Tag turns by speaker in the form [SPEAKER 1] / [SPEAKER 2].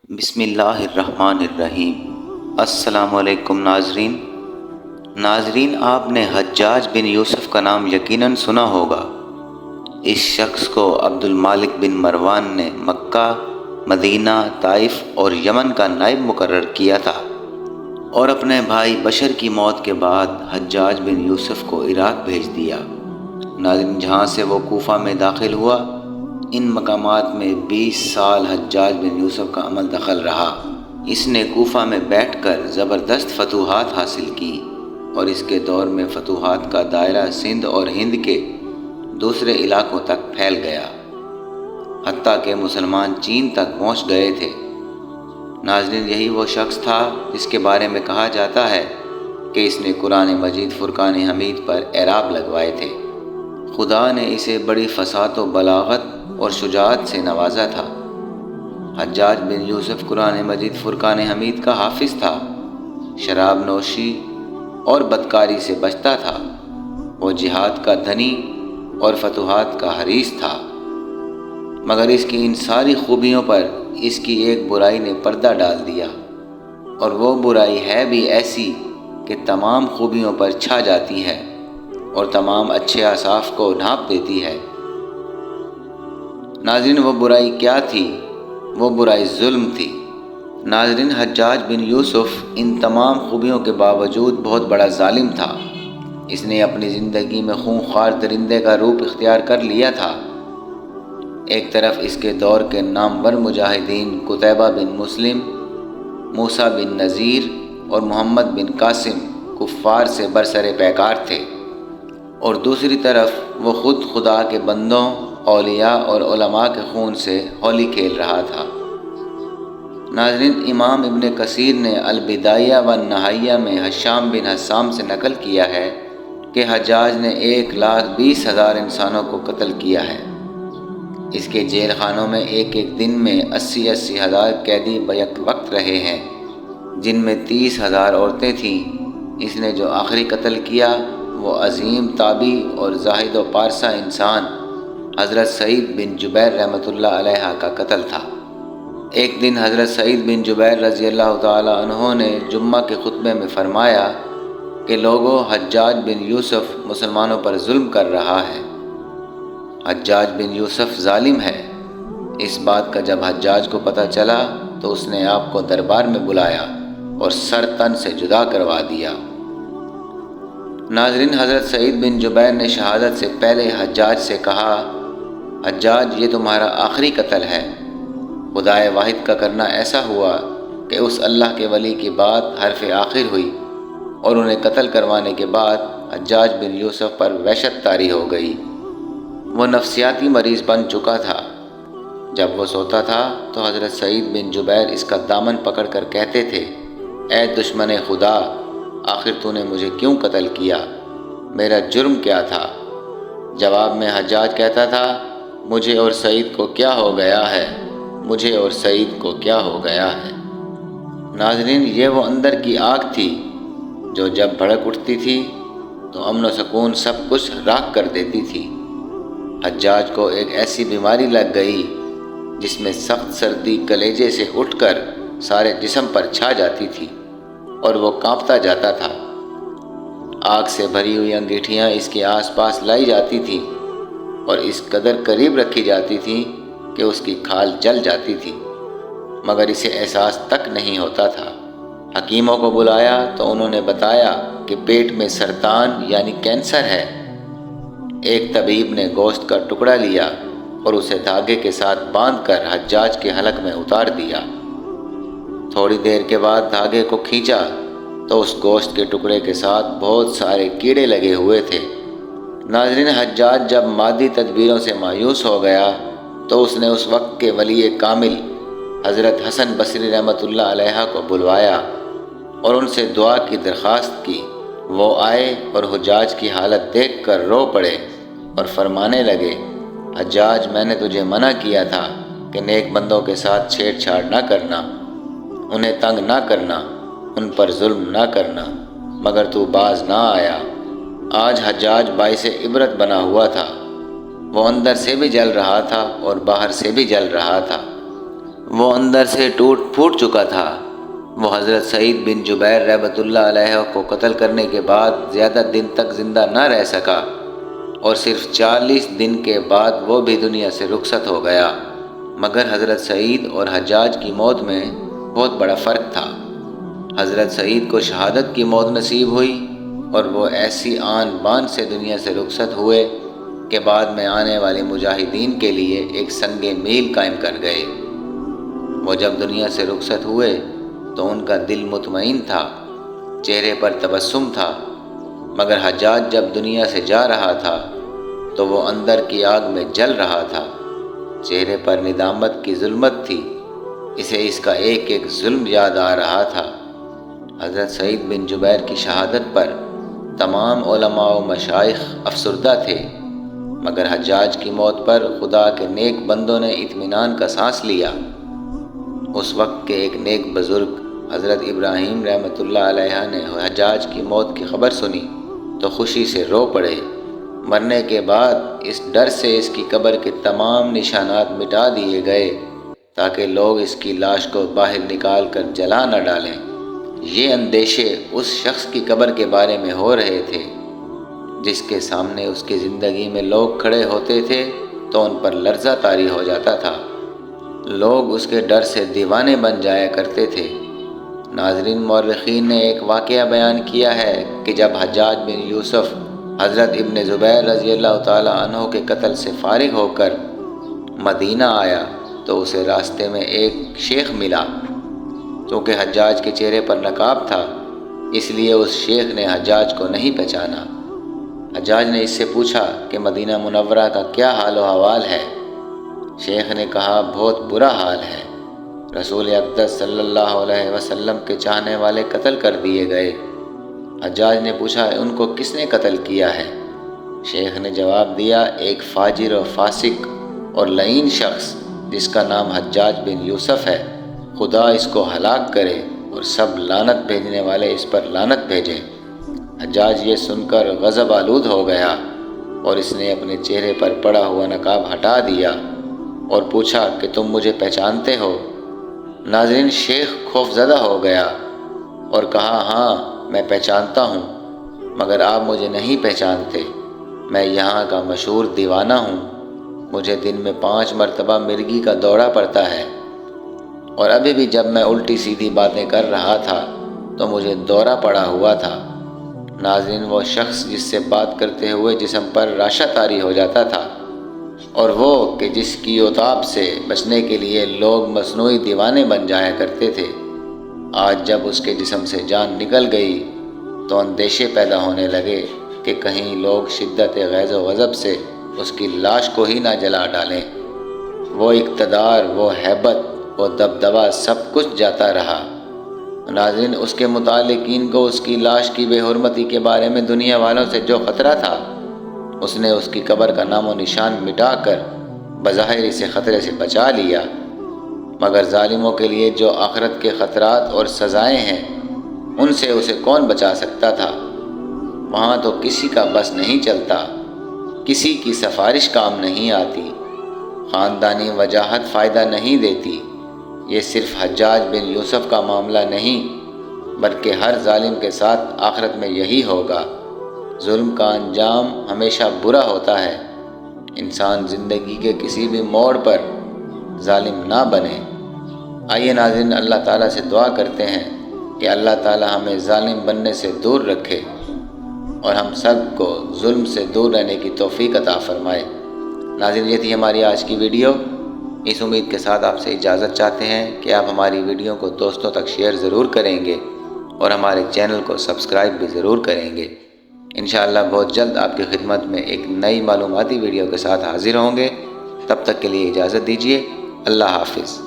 [SPEAKER 1] بسم اللہ الرحمن الرحیم۔ السلام علیکم ناظرین، آپ نے حجاج بن یوسف کا نام یقیناً سنا ہوگا۔ اس شخص کو عبد المالک بن مروان نے مکہ، مدینہ، طائف اور یمن کا نائب مقرر کیا تھا، اور اپنے بھائی بشر کی موت کے بعد حجاج بن یوسف کو عراق بھیج دیا۔ ناظرین، جہاں سے وہ کوفہ میں داخل ہوا، ان مقامات میں 20 سال حجاج بن یوسف کا عمل دخل رہا۔ اس نے کوفہ میں بیٹھ کر زبردست فتوحات حاصل کی، اور اس کے دور میں فتوحات کا دائرہ سندھ اور ہند کے دوسرے علاقوں تک پھیل گیا، حتیٰ کہ مسلمان چین تک پہنچ گئے تھے۔ ناظرین، یہی وہ شخص تھا جس کے بارے میں کہا جاتا ہے کہ اس نے قرآن مجید فرقان حمید پر اعراب لگوائے تھے۔ خدا نے اسے بڑی فصاحت و بلاغت اور شجاعت سے نوازا تھا۔ حجاج بن یوسف قرآن مجید فرقان حمید کا حافظ تھا، شراب نوشی اور بدکاری سے بچتا تھا۔ وہ جہاد کا دھنی اور فتوحات کا حریص تھا، مگر اس کی ان ساری خوبیوں پر اس کی ایک برائی نے پردہ ڈال دیا، اور وہ برائی ہے بھی ایسی کہ تمام خوبیوں پر چھا جاتی ہے اور تمام اچھے اوصاف کو ڈھانپ دیتی ہے۔ ناظرین، وہ برائی کیا تھی؟ وہ برائی ظلم تھی۔ ناظرین، حجاج بن یوسف ان تمام خوبیوں کے باوجود بہت بڑا ظالم تھا۔ اس نے اپنی زندگی میں خونخوار درندے کا روپ اختیار کر لیا تھا۔ ایک طرف اس کے دور کے نامور مجاہدین قتیبہ بن مسلم، موسیٰ بن نذیر اور محمد بن قاسم کفار سے برسر پیکار تھے، اور دوسری طرف وہ خود خدا کے بندوں، اولیاء اور علماء کے خون سے ہولی کھیل رہا تھا۔ ناظرین، امام ابن کثیر نے البدایہ والنہایہ میں ہشام بن حسام سے نقل کیا ہے کہ حجاج نے 1,20,000 انسانوں کو قتل کیا ہے۔ اس کے جیل خانوں میں ایک دن میں 80,000 قیدی بیک وقت رہے ہیں، جن میں 30,000 عورتیں تھیں۔ اس نے جو آخری قتل کیا وہ عظیم تابی اور زاہد و پارسا انسان حضرت سعید بن جبیر رحمۃ اللہ علیہ کا قتل تھا۔ ایک دن حضرت سعید بن جبیر رضی اللہ تعالی عنہ نے جمعہ کے خطبے میں فرمایا کہ لوگوں، حجاج بن یوسف مسلمانوں پر ظلم کر رہا ہے۔ حجاج بن یوسف ظالم ہے۔ اس بات کا جب حجاج کو پتہ چلا تو اس نے آپ کو دربار میں بلایا اور سر تن سے جدا کروا دیا۔ ناظرین، حضرت سعید بن جبیر نے شہادت سے پہلے حجاج سے کہا، حجاج، یہ تمہارا آخری قتل ہے۔ خدائے واحد کا کرنا ایسا ہوا کہ اس اللہ کے ولی کی بات حرف آخر ہوئی، اور انہیں قتل کروانے کے بعد حجاج بن یوسف پر وحشت طاری ہو گئی۔ وہ نفسیاتی مریض بن چکا تھا۔ جب وہ سوتا تھا تو حضرت سعید بن جبیر اس کا دامن پکڑ کر کہتے تھے، اے دشمن خدا، آخر تو نے مجھے کیوں قتل کیا؟ میرا جرم کیا تھا؟ جواب میں حجاج کہتا تھا، مجھے اور سعید کو کیا ہو گیا ہے؟ مجھے اور سعید کو کیا ہو گیا ہے؟ ناظرین، یہ وہ اندر کی آگ تھی جو جب بھڑک اٹھتی تھی تو امن و سکون سب کچھ راکھ کر دیتی تھی۔ حجاج کو ایک ایسی بیماری لگ گئی جس میں سخت سردی کلیجے سے اٹھ کر سارے جسم پر چھا جاتی تھی، اور وہ کانپتا جاتا تھا۔ آگ سے بھری ہوئی انگیٹھیاں اس کے آس پاس لائی جاتی تھیں اور اس قدر قریب رکھی جاتی تھیں کہ اس کی کھال جل جاتی تھی، مگر اسے احساس تک نہیں ہوتا تھا۔ حکیموں کو بلایا تو انہوں نے بتایا کہ پیٹ میں سرطان یعنی کینسر ہے۔ ایک طبیب نے گوشت کا ٹکڑا لیا اور اسے دھاگے کے ساتھ باندھ کر حجاج کے حلق میں اتار دیا۔ تھوڑی دیر کے بعد دھاگے کو کھینچا تو اس گوشت کے ٹکڑے کے ساتھ بہت سارے کیڑے لگے ہوئے تھے۔ ناظرین، حجاج جب مادی تدبیروں سے مایوس ہو گیا تو اس نے اس وقت کے ولی کامل حضرت حسن بصری رحمۃ اللہ علیہ کو بلوایا اور ان سے دعا کی درخواست کی۔ وہ آئے اور حجاج کی حالت دیکھ کر رو پڑے اور فرمانے لگے، حجاج، میں نے تجھے منع کیا تھا کہ نیک بندوں کے ساتھ چھیڑ چھاڑ نہ کرنا، انہیں تنگ نہ کرنا، ان پر ظلم نہ کرنا، مگر تو باز نہ آیا۔ آج حجاج باعث عبرت بنا ہوا تھا۔ وہ اندر سے بھی جل رہا تھا اور باہر سے بھی جل رہا تھا۔ وہ اندر سے ٹوٹ پھوٹ چکا تھا۔ وہ حضرت سعید بن جبیر رحمۃ اللہ علیہ کو قتل کرنے کے بعد زیادہ دن تک زندہ نہ رہ سکا اور صرف 40 دن کے بعد وہ بھی دنیا سے رخصت ہو گیا۔ مگر حضرت سعید اور حجاج کی موت میں بہت بڑا فرق تھا۔ حضرت سعید کو شہادت کی موت نصیب ہوئی اور وہ ایسی آن بان سے دنیا سے رخصت ہوئے کہ بعد میں آنے والے مجاہدین کے لیے ایک سنگ میل قائم کر گئے۔ وہ جب دنیا سے رخصت ہوئے تو ان کا دل مطمئن تھا، چہرے پر تبسم تھا، مگر حجاج جب دنیا سے جا رہا تھا تو وہ اندر کی آگ میں جل رہا تھا، چہرے پر ندامت کی ظلمت تھی، اسے اس کا ایک ایک ظلم یاد آ رہا تھا۔ حضرت سعید بن جبیر کی شہادت پر تمام علماء و مشائخ افسردہ تھے، مگر حجاج کی موت پر خدا کے نیک بندوں نے اطمینان کا سانس لیا۔ اس وقت کے ایک نیک بزرگ حضرت ابراہیم رحمۃ اللہ علیہ نے حجاج کی موت کی خبر سنی تو خوشی سے رو پڑے۔ مرنے کے بعد اس ڈر سے اس کی قبر کے تمام نشانات مٹا دیے گئے تاکہ لوگ اس کی لاش کو باہر نکال کر جلا نہ ڈالیں۔ یہ اندیشے اس شخص کی قبر کے بارے میں ہو رہے تھے جس کے سامنے اس کی زندگی میں لوگ کھڑے ہوتے تھے تو ان پر لرزہ طاری ہو جاتا تھا، لوگ اس کے ڈر سے دیوانے بن جایا کرتے تھے۔ ناظرین، مورخین نے ایک واقعہ بیان کیا ہے کہ جب حجاج بن یوسف حضرت ابن زبیر رضی اللہ تعالی عنہ کے قتل سے فارغ ہو کر مدینہ آیا تو اسے راستے میں ایک شیخ ملا۔ چونکہ حجاج کے چہرے پر نقاب تھا اس لیے اس شیخ نے حجاج کو نہیں پہچانا۔ حجاج نے اس سے پوچھا کہ مدینہ منورہ کا کیا حال و احوال ہے؟ شیخ نے کہا، بہت برا حال ہے، رسول اقدس صلی اللہ علیہ وسلم کے چاہنے والے قتل کر دیے گئے۔ حجاج نے پوچھا، ان کو کس نے قتل کیا ہے؟ شیخ نے جواب دیا، ایک فاجر و فاسق اور لعین شخص جس کا نام حجاج بن یوسف ہے، خدا اس کو ہلاک کرے اور سب لعنت بھیجنے والے اس پر لعنت بھیجیں۔ حجاج یہ سن کر غضب آلود ہو گیا اور اس نے اپنے چہرے پر پڑا ہوا نقاب ہٹا دیا اور پوچھا کہ تم مجھے پہچانتے ہو؟ ناظرین، شیخ خوفزدہ ہو گیا اور کہا، ہاں میں پہچانتا ہوں، مگر آپ مجھے نہیں پہچانتے، میں یہاں کا مشہور دیوانہ ہوں، مجھے دن میں 5 مرتبہ مرگی کا دورہ پڑتا ہے، اور ابھی بھی جب میں الٹی سیدھی باتیں کر رہا تھا تو مجھے دورہ پڑا ہوا تھا۔ ناظرین، وہ شخص جس سے بات کرتے ہوئے جسم پر راشہ طاری ہو جاتا تھا اور وہ کہ جس کی عتاب سے بچنے کے لیے لوگ مصنوعی دیوانے بن جایا کرتے تھے، آج جب اس کے جسم سے جان نکل گئی تو اندیشے پیدا ہونے لگے کہ کہیں لوگ شدت غیظ و غضب سے اس کی لاش کو ہی نہ جلا ڈالیں۔ وہ اقتدار، وہ ہیبت، وہ دبدبہ سب کچھ جاتا رہا۔ ناظرین، اس کے متعلقین کو اس کی لاش کی بے حرمتی کے بارے میں دنیا والوں سے جو خطرہ تھا، اس نے اس کی قبر کا نام و نشان مٹا کر بظاہر اسے خطرے سے بچا لیا، مگر ظالموں کے لیے جو آخرت کے خطرات اور سزائیں ہیں ان سے اسے کون بچا سکتا تھا؟ وہاں تو کسی کا بس نہیں چلتا، کسی کی سفارش کام نہیں آتی، خاندانی وجاہت فائدہ نہیں دیتی۔ یہ صرف حجاج بن یوسف کا معاملہ نہیں بلکہ ہر ظالم کے ساتھ آخرت میں یہی ہوگا۔ ظلم کا انجام ہمیشہ برا ہوتا ہے۔ انسان زندگی کے کسی بھی موڑ پر ظالم نہ بنے۔ آئیے ناظرین، اللہ تعالیٰ سے دعا کرتے ہیں کہ اللہ تعالیٰ ہمیں ظالم بننے سے دور رکھے اور ہم سب کو ظلم سے دور رہنے کی توفیق عطا فرمائے۔ ناظرین، یہ تھی ہماری آج کی ویڈیو۔ اس امید کے ساتھ آپ سے اجازت چاہتے ہیں کہ آپ ہماری ویڈیو کو دوستوں تک شیئر ضرور کریں گے اور ہمارے چینل کو سبسکرائب بھی ضرور کریں گے۔ انشاءاللہ بہت جلد آپ کی خدمت میں ایک نئی معلوماتی ویڈیو کے ساتھ حاضر ہوں گے۔ تب تک کے لیے اجازت دیجیے۔ اللہ حافظ۔